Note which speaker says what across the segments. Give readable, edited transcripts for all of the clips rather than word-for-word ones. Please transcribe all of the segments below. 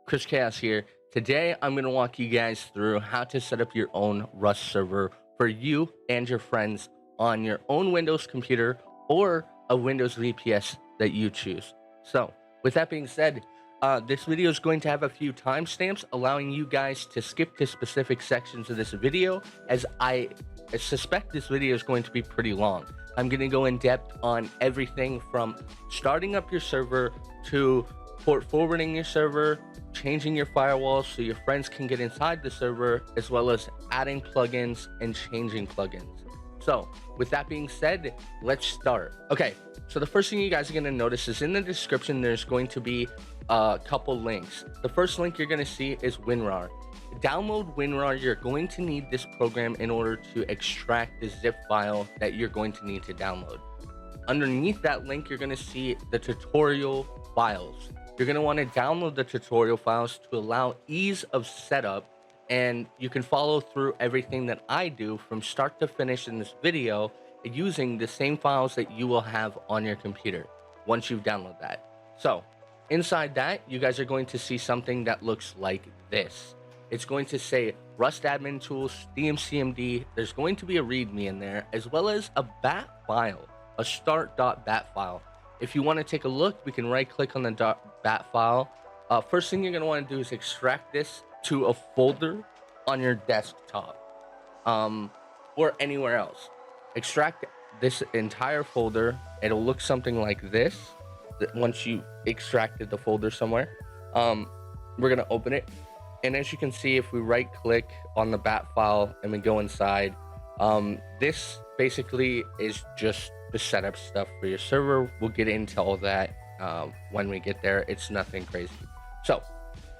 Speaker 1: Chris Chaos here. Today, I'm going to walk you guys through how to set up your own Rust server for you and your friends on your own Windows computer or a Windows VPS that you choose. So, with that being said, this video is going to have a few timestamps allowing you guys to skip to specific sections of this video, as I suspect this video is going to be pretty long. I'm going to go in depth on everything from starting up your server to port forwarding your server, changing your firewall so your friends can get inside the server, as well as adding plugins and changing plugins. So with that being said, let's start. Okay, so the first thing you guys are going to notice is in the description there's going to be a couple links. The first link you're going to see is WinRAR. Download WinRAR. You're going to need this program in order to extract the zip file that you're going to need to download. Underneath that link, you're going to see the tutorial files. You're going to want to download the tutorial files to allow ease of setup, and you can follow through everything that I do from start to finish in this video using the same files that you will have on your computer once you've downloaded that. So inside that, you guys are going to see something that looks like this. It's going to say Rust Admin Tools, SteamCMD. There's going to be a README in there, as well as a bat file, a Start.bat file. If you want to take a look, we can right click on the .bat file. First thing you're going to want to do is extract this to a folder on your desktop or anywhere else. Extract this entire folder. It'll look something like this once you extracted the folder somewhere. We're going to open it. And as you can see, if we right click on the bat file and we go inside, this basically is just the setup stuff for your server. We'll get into all that when we get there. It's nothing crazy. So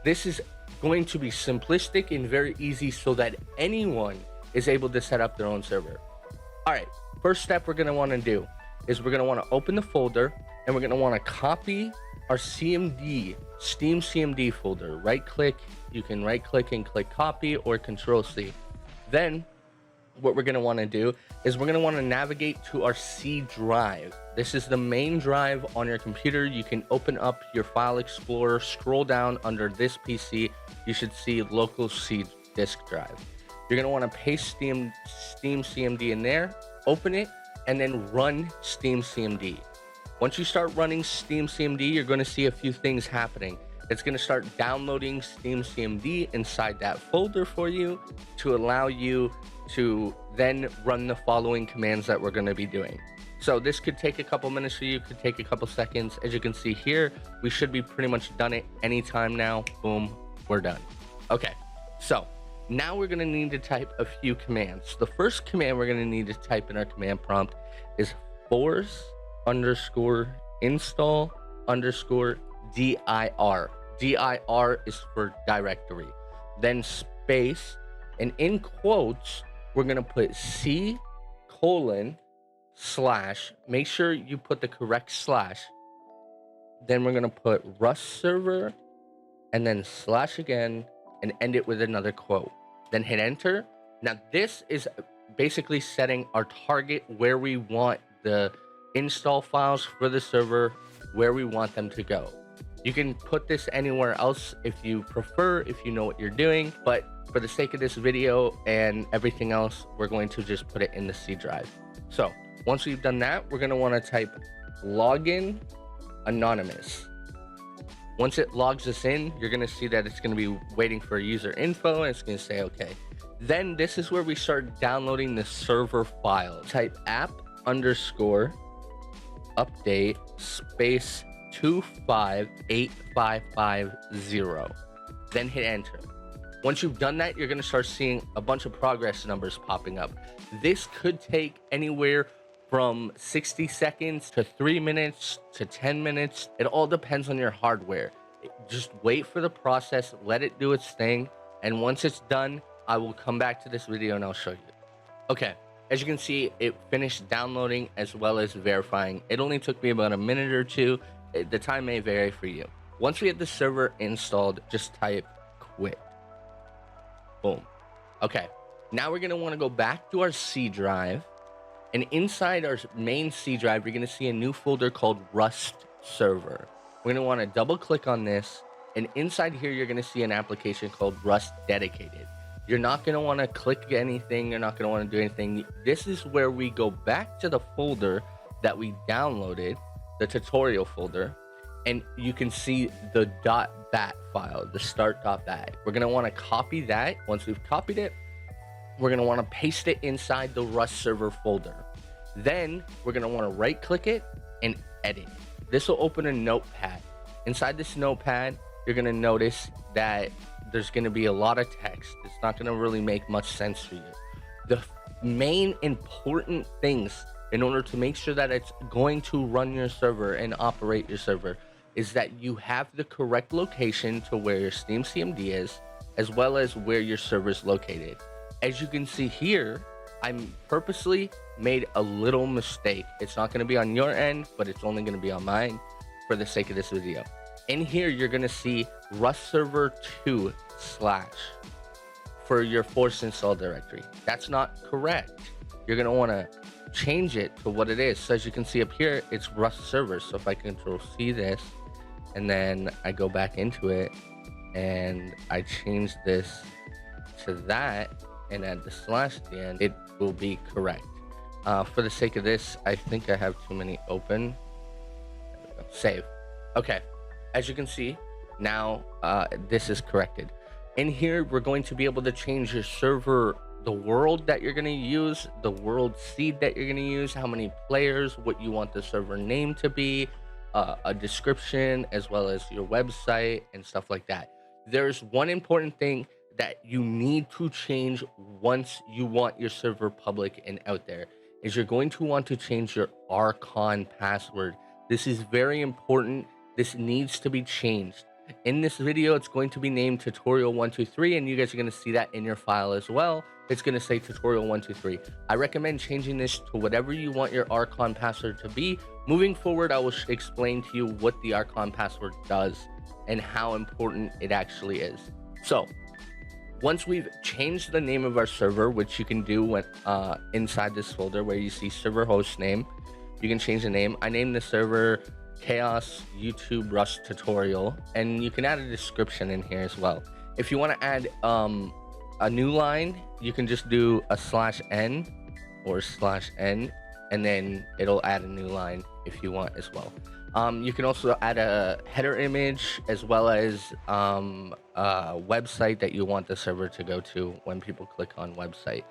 Speaker 1: this is going to be simplistic and very easy so that anyone is able to set up their own server. All right, first step we're going to want to do is we're going to want to open the folder, and we're going to want to copy our SteamCMD folder. Right click, you can right click and click copy or Control C. Then what we're going to want to do is we're going to want to navigate to our C drive. This is the main drive on your computer. You can open up your file explorer, scroll down under this PC. You should see local C disk drive. You're going to want to paste SteamCMD in there, open it, and then run SteamCMD. Once you start running SteamCMD, you're going to see a few things happening. It's going to start downloading SteamCMD inside that folder for you to allow you to then run the following commands that we're going to be doing. So this could take a couple minutes for you, could take a couple seconds. As you can see here, we should be pretty much done it anytime now. Boom, we're done. Okay, so now we're going to need to type a few commands. The first command we're going to need to type in our command prompt is force_install_dir. dir is for directory. Then space, and in quotes, we're going to put C:/. Make sure you put the correct slash. Then we're going to put Rust server, and then slash again, and end it with another quote. Then hit enter. Now this is basically setting our target where we want the install files for the server, where we want them to go. You can put this anywhere else if you prefer, if you know what you're doing, but for the sake of this video and everything else, we're going to just put it in the C drive. So once we've done that, we're going to want to type login anonymous. Once it logs us in, you're going to see that it's going to be waiting for user info, and it's going to say okay. Then this is where we start downloading the server file. Type app_update space 258550. Then hit enter. Once you've done that, you're going to start seeing a bunch of progress numbers popping up. This could take anywhere from 60 seconds to 3 minutes to 10 minutes. It all depends on your hardware. Just wait for the process, let it do its thing, and once it's done, I will come back to this video and I'll show you. Okay, as you can see, it finished downloading as well as verifying. It only took me about a minute or two. The time may vary for you. Once we have the server installed, just type quit. Boom. Okay, now we're going to want to go back to our C drive, and inside our main C drive, you're going to see a new folder called Rust server. We're going to want to double click on this, And inside here, you're going to see an application called Rust Dedicated. You're not going to want to click anything. You're not going to want to do anything. This is where we go back to the folder that we downloaded, the tutorial folder, and you can see the .bat file, the Start.bat. We're going to want to copy that. Once we've copied it, we're going to want to paste it inside the Rust server folder. Then we're going to want to right click it and edit. This will open a notepad. Inside this notepad, you're going to notice that there's going to be a lot of text. It's not going to really make much sense for you. The main important things in order to make sure that it's going to run your server and operate your server is that you have the correct location to where your SteamCMD is, as well as where your server is located. As you can see here, I'm purposely made a little mistake. It's not going to be on your end, but it's only going to be on mine for the sake of this video. In here, you're going to see Rust server 2/ for your force install directory. That's not correct. You're going to want to change it to what it is. So as you can see up here, it's Rust server. So if I Control C this, and then I go back into it, and I change this to that, and add the / at the end, it will be correct. For the sake of this, I think I have too many open. There we go. Save. Okay. As you can see, now this is corrected. In here, we're going to be able to change your server, the world that you're going to use, the world seed that you're going to use, how many players, what you want the server name to be, a description, as well as your website and stuff like that. There's one important thing that you need to change once you want your server public and out there, is you're going to want to change your Archon password. This is very important. This needs to be changed. In this video, it's going to be named tutorial 123, and you guys are going to see that in your file as well. It's going to say tutorial 123. I recommend changing this to whatever you want your Archon password to be. Moving forward, I will explain to you what the Archon password does and how important it actually is. So once we've changed the name of our server, which you can do when inside this folder where you see server host name, you can change the name. I named the server Chaos YouTube Rust Tutorial, and you can add a description in here as well. If you want to add a new line, you can just do a /n or /n, and then it'll add a new line if you want as well. You can also add a header image, as well as a website that you want the server to go to when people click on website.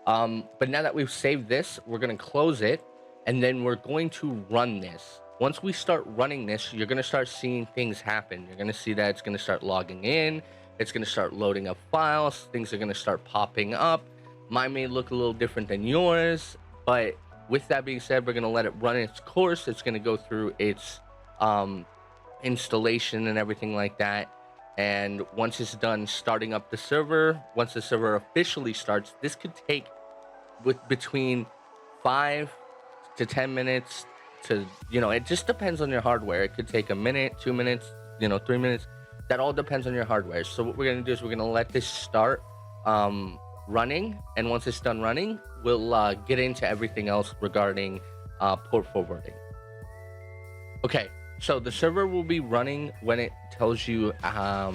Speaker 1: But now that we've saved this, we're going to close it, and then we're going to run this. Once we start running this, you're going to start seeing things happen. You're going to see that it's going to start logging in. It's going to start loading up files. Things are going to start popping up. Mine may look a little different than yours, but with that being said, we're going to let it run its course. It's going to go through its installation and everything like that. And once it's done starting up the server, once the server officially starts, this could take between 5 to 10 minutes to, it just depends on your hardware. It could take a minute, 2 minutes, 3 minutes. That all depends on your hardware. So what we're going to do is we're going to let this start running, and once it's done running, we'll get into everything else regarding port forwarding. Okay, so the server will be running when it tells you how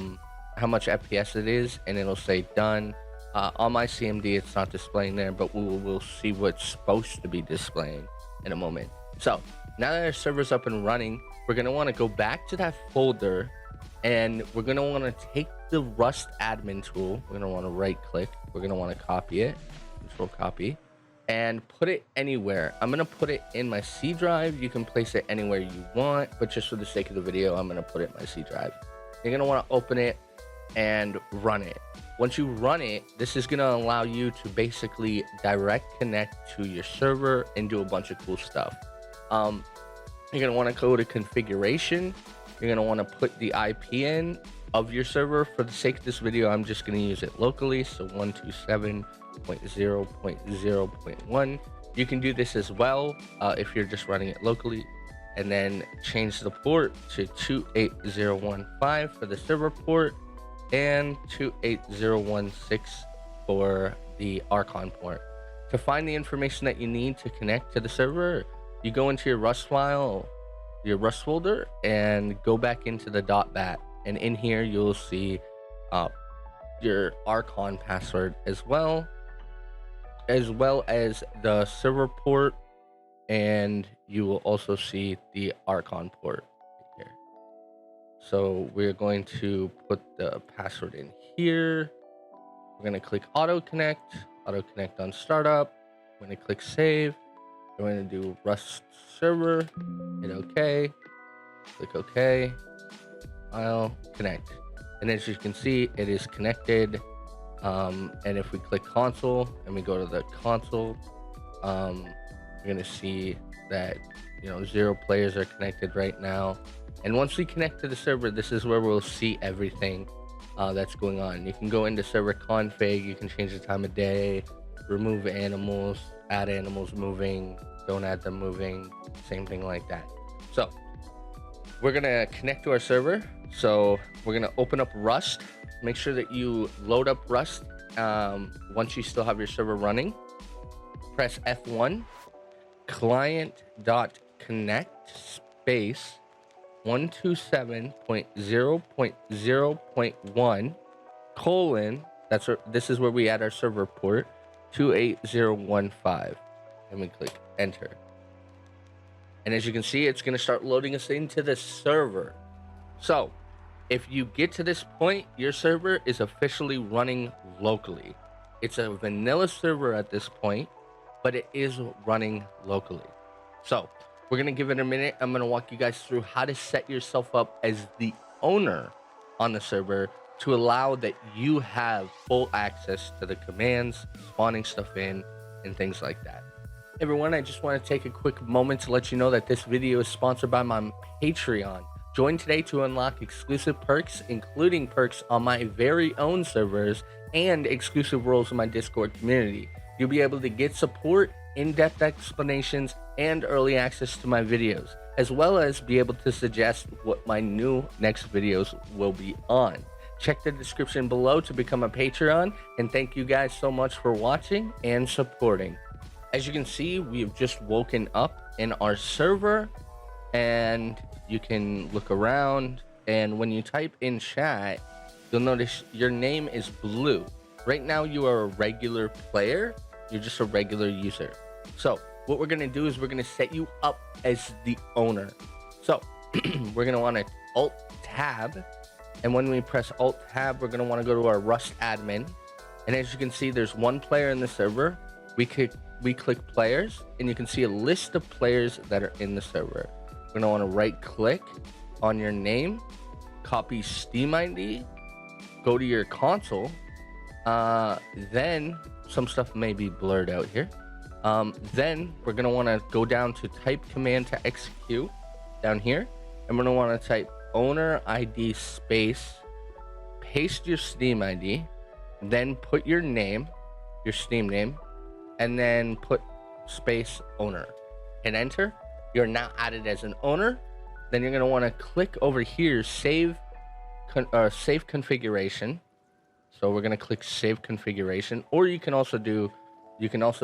Speaker 1: much FPS it is, and it'll say done. On my CMD, it's not displaying there, but we'll see what's supposed to be displaying in a moment. So now that our server's up and running, we're going to want to go back to that folder, and we're going to want to take the Rust admin tool. We're going to want to right click. We're going to want to copy it, Control copy, and put it anywhere. I'm going to put it in my C drive. You can place it anywhere you want, but just for the sake of the video, I'm going to put it in my C drive. You're going to want to open it and run it. Once you run it, this is going to allow you to basically direct connect to your server and do a bunch of cool stuff. You're going to want to go to configuration. You're going to want to put the IP in of your server. For the sake of this video, I'm just going to use it locally. So 127.0.0.1. You can do this as well if you're just running it locally. And then change the port to 28015 for the server port, and 28016 for the Archon port. To find the information that you need to connect to the server, you go into your Rust file, your Rust folder, and go back into the .bat. And in here, you'll see your Archon password as well as the server port, and you will also see the Archon port here. So we're going to put the password in here. We're going to click auto connect on startup. We're going to click save. We're going to do Rust server, hit OK, click OK, I'll connect. And as you can see, it is connected. And if we click console and we go to the console, we're going to see that 0 players are connected right now. And once we connect to the server, this is where we'll see everything that's going on. You can go into server config, you can change the time of day, remove animals, add animals moving, don't add them moving, same thing like that. So we're gonna connect to our server. So we're gonna open up Rust. Make sure that you load up Rust once you still have your server running. Press F1, client.connect space 127.0.0.1 colon, this is where we add our server port, 28015, and we click enter. And as you can see, it's going to start loading us into the server. So if you get to this point, your server is officially running locally. It's a vanilla server at this point, but it is running locally. So we're going to give it a minute. I'm going to walk you guys through how to set yourself up as the owner on the server to allow that you have full access to the commands, spawning stuff in, and things like that. Everyone, I just want to take a quick moment to let you know that this video is sponsored by my Patreon. Join today to unlock exclusive perks, including perks on my very own servers and exclusive roles in my Discord community. You'll be able to get support, in-depth explanations, and early access to my videos, as well as be able to suggest what my new next videos will be on. Check the description below to become a Patreon, and thank you guys so much for watching and supporting. As you can see, we've just woken up in our server, and you can look around, and when you type in chat, you'll notice your name is blue. Right now, you are a regular player. You're just a regular user. So what we're going to do is we're going to set you up as the owner. So we're going to want to Alt-Tab. And when we press Alt-Tab, we're going to want to go to our Rust admin. And as you can see, there's one player in the server. We click players, and you can see a list of players that are in the server. We're going to want to right-click on your name, copy SteamCMD, go to your console. Then some stuff may be blurred out here. Then we're going to want to go down to type command to execute down here. And we're going to want to type owner ID space, paste your Steam ID, then put your name, your Steam name, and then put space owner and enter. You're now added as an owner. Then you're going to want to click over here, save configuration. So we're going to click save configuration, or you can also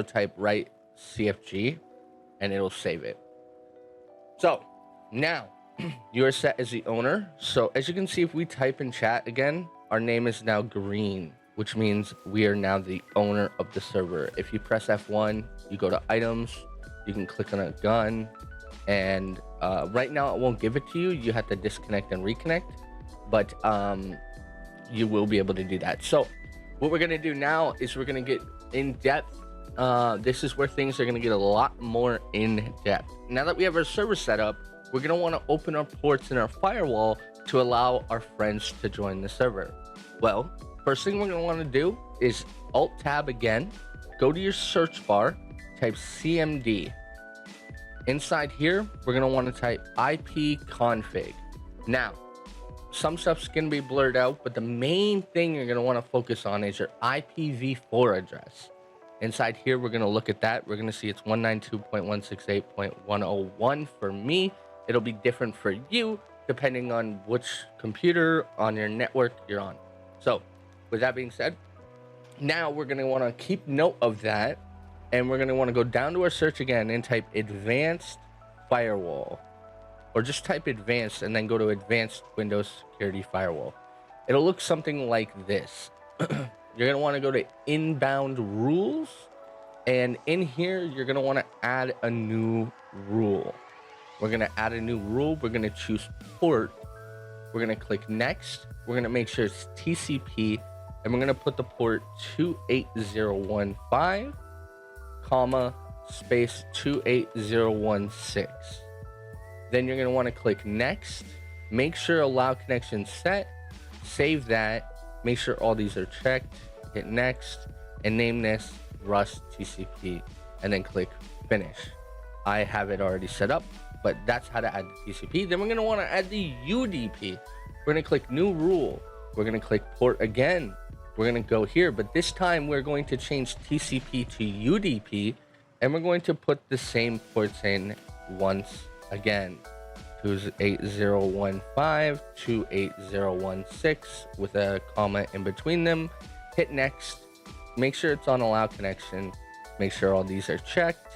Speaker 1: type write CFG and it'll save it. So now you are set as the owner. So as you can see, if we type in chat again, our name is now green, which means we are now the owner of the server. If you press F1, you go to items, you can click on a gun, and right now it won't give it to you. You have to disconnect and reconnect, but you will be able to do that. So what we're going to do now is we're going to get in depth. This is where things are going to get a lot more in depth. Now that we have our server set up, we're going to want to open our ports in our firewall to allow our friends to join the server. Well, first thing we're going to want to do is Alt-Tab again, go to your search bar, type CMD. Inside here, we're going to want to type ipconfig. Now, some stuff's going to be blurred out, but the main thing you're going to want to focus on is your IPv4 address. Inside here, we're going to look at that. We're going to see it's 192.168.101 for me. It'll be different for you, depending on which computer on your network you're on. So with that being said, now we're going to want to keep note of that. And we're going to want to go down to our search again and type advanced firewall. or just type advanced and then go to advanced Windows security firewall. It'll look something like this. You're going to want to go to inbound rules, and in here you're going to want to add a new rule. We're going to add a new rule. We're going to choose port. We're going to click next. We're going to make sure it's TCP, and we're going to put the port 28015, comma, space 28016. Then you're going to want to click next. Make sure allow connection set. Save that. Make sure all these are checked. Hit next and name this Rust TCP, and then click finish. I have it already set up, but that's how to add the TCP. Then we're going to want to add the UDP. We're going to click new rule. We're going to click port again. We're going to go here, but this time we're going to change TCP to UDP, and we're going to put the same ports in once again. 28015, 28016 with a comma in between them. Hit next. Make sure it's on allow connection. Make sure all these are checked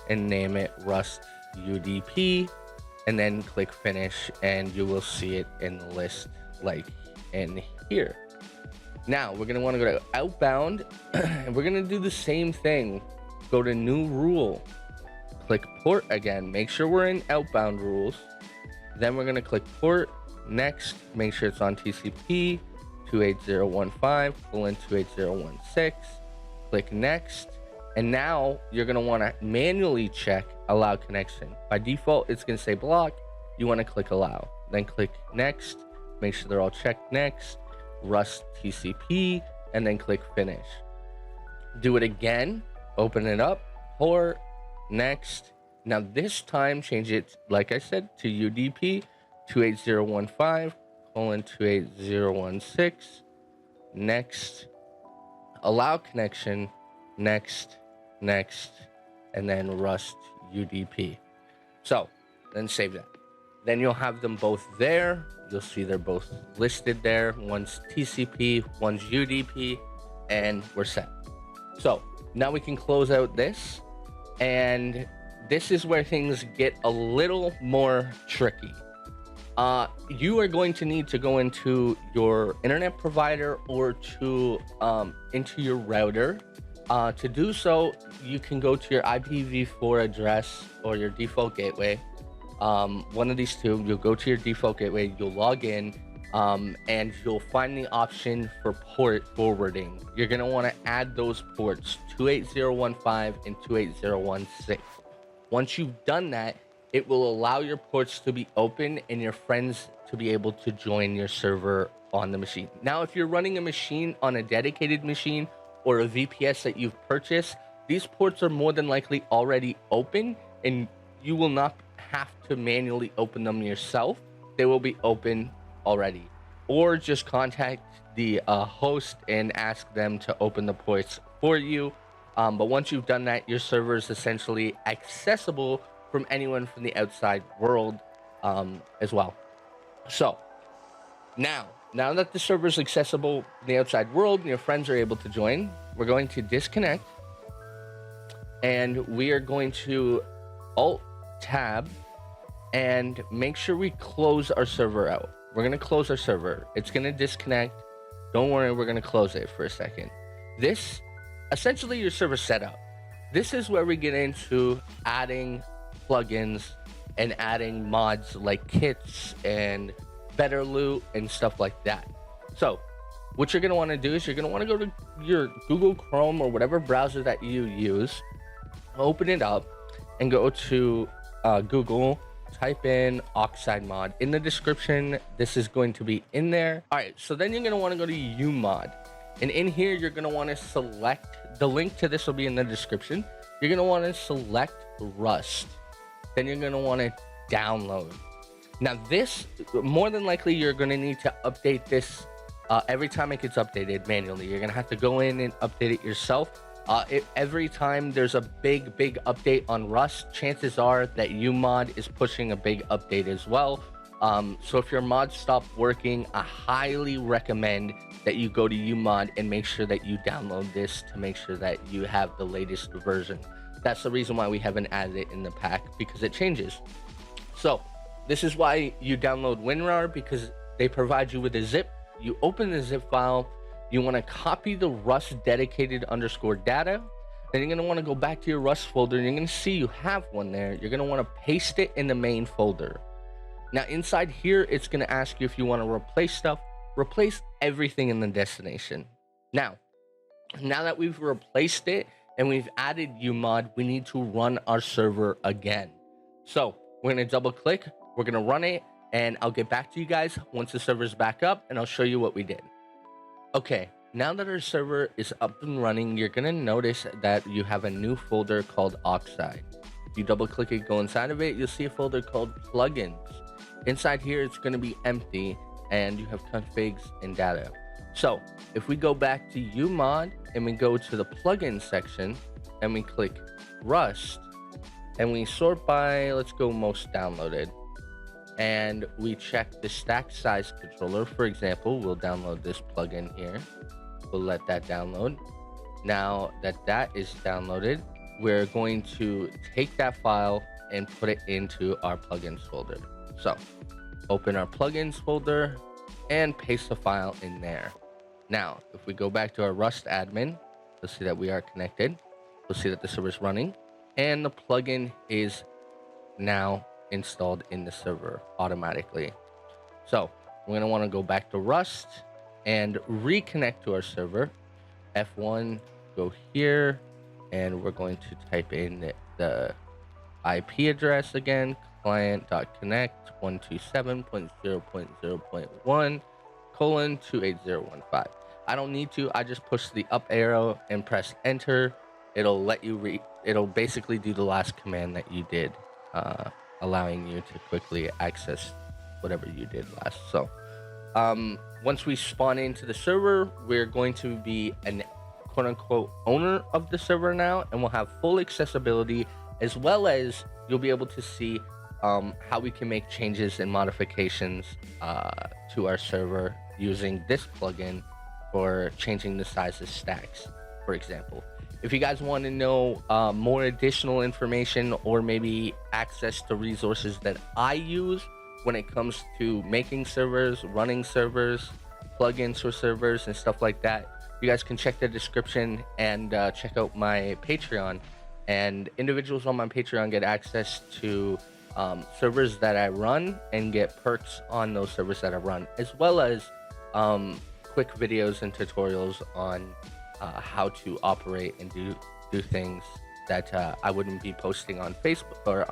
Speaker 1: and name it Rust UDP, and then click finish, and you will see it in the list like in here. Now we're going to want to go to outbound and we're going to do the same thing. Go to new rule, click port again, make sure we're in outbound rules. Then we're going to click port next, make sure it's on TCP 28015:28016. Click next, and now you're going to want to manually check allow connection. By default it's going to say block. You want to click allow, then click next, make sure they're all checked next, Rust TCP, and then click finish. Do it again, open it up, port next. Now this time change it, like I said, to UDP 28015:28016. Next, allow connection, next, and then Rust UDP. So then save that. Then you'll have them both there. You'll see they're both listed there. One's TCP, one's UDP, and we're set. So now we can close out this, and this is where things get a little more tricky. You are going to need to go into your internet provider or to into your router. To do so, you can go to your IPv4 address or your default gateway. One of these two. You'll go to your default gateway, you'll log in, and you'll find the option for port forwarding. You're going to want to add those ports 28015 and 28016. Once you've done that, it will allow your ports to be open and your friends to be able to join your server on the machine. Now, if you're running a machine on a dedicated machine or a VPS that you've purchased, these ports are more than likely already open, and you will not have to manually open them yourself. They will be open already. Or just contact the host and ask them to open the ports for you. But once you've done that, your server is essentially accessible from anyone from the outside world as well. So now that the server is accessible from the outside world and your friends are able to join, we're going to disconnect, and we are going to Alt-Tab and make sure we close our server out. We're going to close our server. It's going to disconnect. Don't worry, we're going to close it for a second. This, essentially your server setup. This is where we get into adding plugins and adding mods like kits and better loot and stuff like that. So what you're going to want to do is you're going to want to go to your Google Chrome or whatever browser that you use, open it up, and go to Google, type in Oxide mod. In the description, this is going to be in there. All right, so then you're going to want to go to UMod, and in here you're going to want to select, the link to this will be in the description. You're going to want to select Rust. Then you're going to want to download. Now this, more than likely, you're going to need to update this every time it gets updated manually. You're going to have to go in and update it yourself. Every time there's a big update on Rust, chances are that UMod is pushing a big update as well. So if your mods stop working, I highly recommend that you go to UMod and make sure that you download this to make sure that you have the latest version. That's the reason why we haven't added it in the pack, because it changes. So This is why you download WinRAR, because they provide you with a zip. You open the zip file, you want to copy the Rust dedicated underscore data. Then you're going to want to go back to your Rust folder, and you're going to see you have one there. You're going to want to paste it in the main folder. Now inside here, it's going to ask you if you want to replace stuff. Replace everything in the destination. Now that we've replaced it and we've added umod, we need to run our server again. So we're going to double click, we're going to run it, and I'll get back to you guys once the server's back up, and I'll show you what we did. Okay, now that our server is up and running, you're going to notice that you have a new folder called Oxide. If you double click it, go inside of it, you'll see a folder called Plugins. Inside here, it's going to be empty, and you have configs and data. So if we go back to umod and we go to the plugin section and we click Rust and we sort by, let's go most downloaded, and we check the stack size controller. For example, we'll download this plugin here. We'll let that download. Now that is downloaded, we're going to take that file and put it into our plugins folder. So open our plugins folder and paste the file in there. Now, if we go back to our Rust admin, you'll see that we are connected. We'll see that the server is running, and the plugin is now installed in the server automatically. So we're going to want to go back to Rust and reconnect to our server. F1, go here, and we're going to type in the IP address again, client.connect 127.0.0.1:28015. I don't need to, I just push the up arrow and press enter. It'll let you it'll basically do the last command that you did, allowing you to quickly access whatever you did last. So once we spawn into the server, we're going to be an quote-unquote owner of the server now, and we'll have full accessibility, as well as you'll be able to see how we can make changes and modifications to our server using this plugin for changing the size of stacks, for example. If you guys want to know more additional information, or maybe access to resources that I use when it comes to making servers, running servers, plugins for servers, and stuff like that, you guys can check the description and check out my Patreon. And individuals on my Patreon get access to servers that I run and get perks on those servers that I run, as well as quick videos and tutorials on how to operate and do things that I wouldn't be posting on Facebook or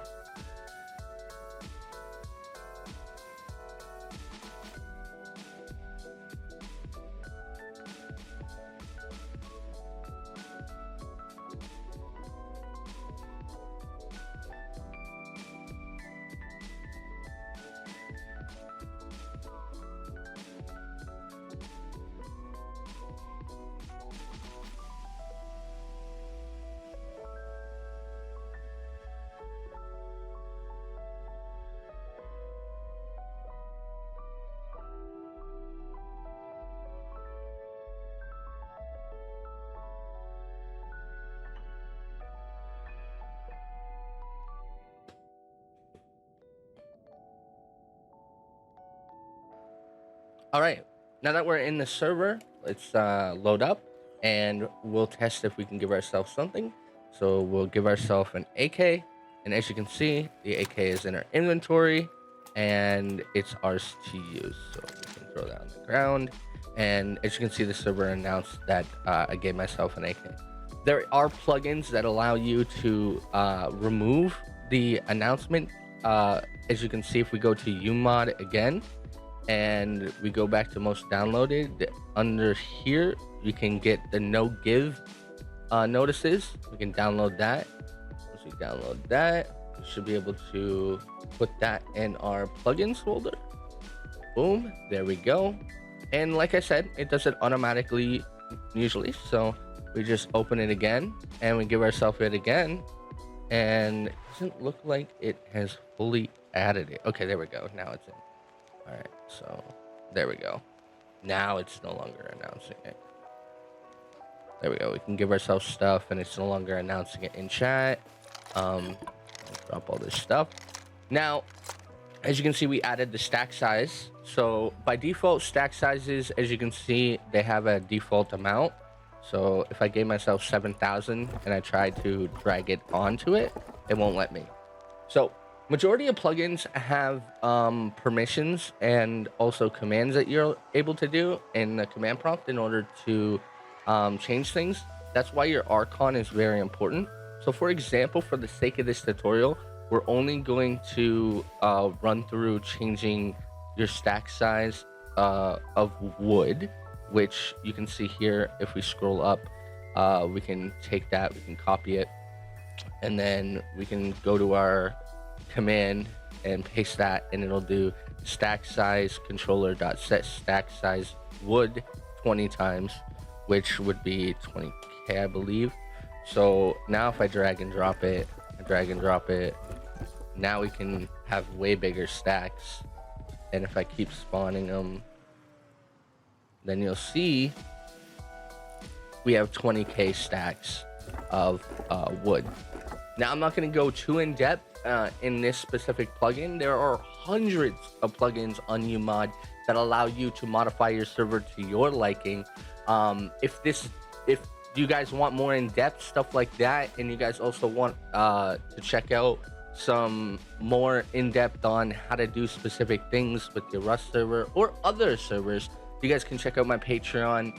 Speaker 1: All right, now that we're in the server, let's load up, and we'll test if we can give ourselves something. So we'll give ourselves an AK, and as you can see, the AK is in our inventory, and it's ours to use. So we can throw that on the ground, and as you can see, the server announced that I gave myself an AK. There are plugins that allow you to remove the announcement. As you can see, if we go to umod again, and we go back to most downloaded, under here you can get the no give notices. We can download that. Once we download that, we should be able to put that in our plugins folder. Boom, there we go. And like I said, it does it automatically usually, so we just open it again and we give ourselves it again, and it doesn't look like it has fully added it. Okay, there we go, now it's in. All right, so there we go. Now it's no longer announcing it. There we go. We can give ourselves stuff, and it's no longer announcing it in chat. I'll drop all this stuff. Now, As you can see, we added the stack size. So by default, stack sizes, as you can see, they have a default amount. So if I gave myself 7,000 and I tried to drag it onto it, it won't let me. So majority of plugins have permissions and also commands that you're able to do in the command prompt in order to change things. That's why your Archon is very important. So for example, for the sake of this tutorial, we're only going to run through changing your stack size of wood, which you can see here. If we scroll up, we can take that, we can copy it, and then we can go to our command and paste that, and it'll do stack size controller.set stack size wood 20 times, which would be 20k, I believe. So now if I drag and drop it, now we can have way bigger stacks. And if I keep spawning them, then you'll see we have 20k stacks of wood. Now I'm not going to go too in depth in this specific plugin. There are hundreds of plugins on UMod that allow you to modify your server to your liking. If you guys want more in-depth stuff like that, and you guys also want to check out some more in-depth on how to do specific things with your Rust server or other servers, you guys can check out my Patreon.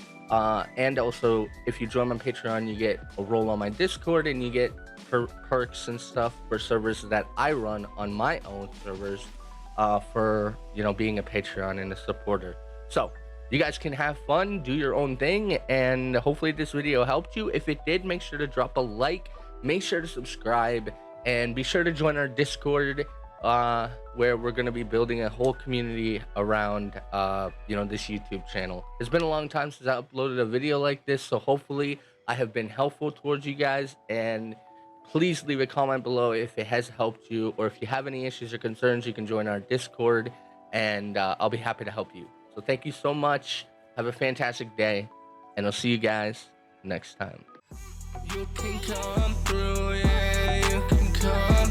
Speaker 1: And also, if you join my Patreon, you get a role on my Discord, and you get perks and stuff for servers that I run on my own servers for, you know, being a Patreon and a supporter. So you guys can have fun, do your own thing, and hopefully this video helped you. If it did, make sure to drop a like, make sure to subscribe, and be sure to join our Discord, where we're going to be building a whole community around you know, this YouTube channel. It's been a long time since I uploaded a video like this, so hopefully I have been helpful towards you guys. And please leave a comment below if it has helped you, or if you have any issues or concerns, you can join our Discord, and I'll be happy to help you. So thank you so much. Have a fantastic day, and I'll see you guys next time. You can come through, yeah, you can come.